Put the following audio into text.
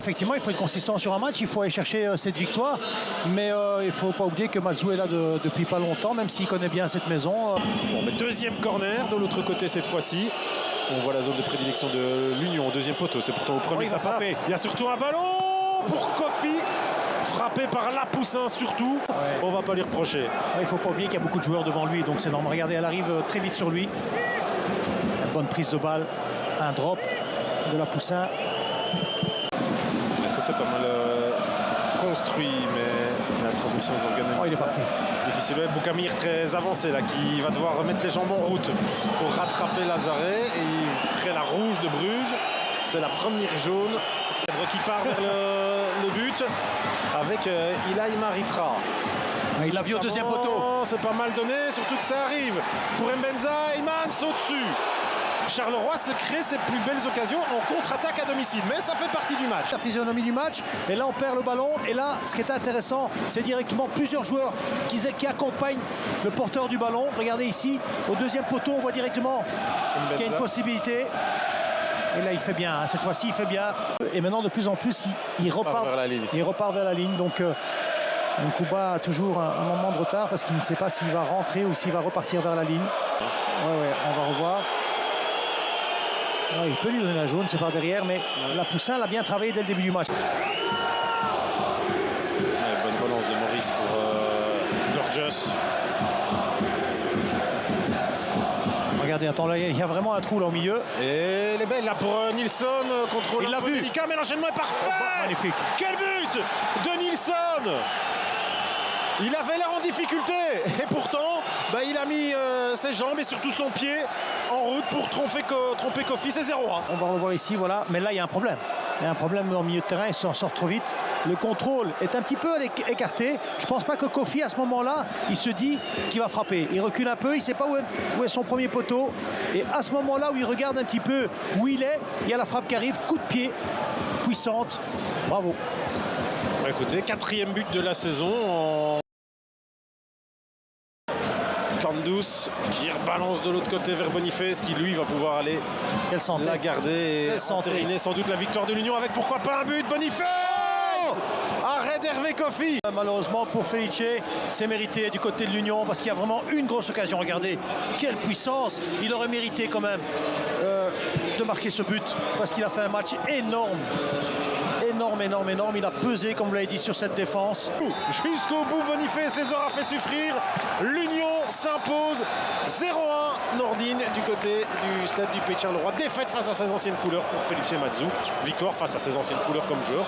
Effectivement, il faut être consistant sur un match, il faut aller chercher cette victoire, mais il ne faut pas oublier que Matsu est là depuis pas longtemps, même s'il connaît bien cette maison. Bon, mais deuxième corner de l'autre côté cette fois-ci. On voit la zone de prédilection de l'Union au deuxième poteau, c'est pourtant au premier que ça frappe. Il y a surtout un ballon pour Kofi, frappé par Lapoussin surtout. Ouais. On va pas lui reprocher. Il ne faut pas oublier qu'il y a beaucoup de joueurs devant lui, donc c'est normal. Regardez, elle arrive très vite sur lui. Une bonne prise de balle, un drop de Lapoussin. Ça c'est pas mal construit, mais la transmission des organes. Oh, il est parti. Difficile. Boukamir très avancé là, qui va devoir remettre les jambes en route pour rattraper Lazaret. Et il crée la rouge de Bruges. C'est la première jaune qui part vers le but avec Ilaï Maritra. Il l'a vu au deuxième poteau. C'est pas mal donné, surtout que ça arrive pour Mbenza. Iman saute dessus. Charleroi se crée ses plus belles occasions en contre-attaque à domicile, mais ça fait partie du match. La physionomie du match, et là on perd le ballon, et là ce qui est intéressant, c'est directement plusieurs joueurs qui accompagnent le porteur du ballon. Regardez ici, au deuxième poteau, on voit directement qu'il y a une possibilité. Et là il fait bien, cette fois-ci il fait bien. Et maintenant de plus en plus il repart vers la ligne. Donc Nkuba a toujours un moment de retard parce qu'il ne sait pas s'il va rentrer ou s'il va repartir vers la ligne. Ouais, on va revoir. Ouais, il peut lui donner la jaune, c'est par derrière, mais Lapoussin l'a bien travaillé dès le début du match. Ouais, bonne relance de Maurice pour Burgess. Regardez, attends, là, il y a vraiment un trou là au milieu. Et elle est belle là pour Nilsson, contrôle. Il l'a vu. Délicat, mais l'enchaînement est parfait. Magnifique. Quel but de Nilsson. Il avait l'air en difficulté et pourtant il a mis ses jambes et surtout son pied en route pour tromper Kofi. C'est 0-1. On va le voir ici, voilà. Mais là, il y a un problème. Il y a un problème dans le milieu de terrain, il s'en sort trop vite. Le contrôle est un petit peu écarté. Je ne pense pas que Kofi, à ce moment-là, il se dit qu'il va frapper. Il recule un peu, il ne sait pas où est son premier poteau. Et à ce moment-là, où il regarde un petit peu où il est, il y a la frappe qui arrive, coup de pied, puissante. Bravo. Écoutez, 4e but de la saison. Kandus qui rebalance de l'autre côté vers Boniface qui lui va pouvoir aller la garder et entériner sans doute la victoire de l'Union avec pourquoi pas un but. Boniface, arrêt d'Hervé Kofi. Malheureusement pour Felice, c'est mérité du côté de l'Union parce qu'il y a vraiment une grosse occasion. Regardez quelle puissance. Il aurait mérité quand même de marquer ce but parce qu'il a fait un match énorme. Énorme. Il a pesé, comme vous l'avez dit, sur cette défense. Jusqu'au bout, Boniface les aura fait souffrir. L'Union s'impose 0-1. Nordine du côté du stade du Pays de Charleroi. Défaite face à ses anciennes couleurs pour Felice Matsu. Victoire face à ses anciennes couleurs comme joueur.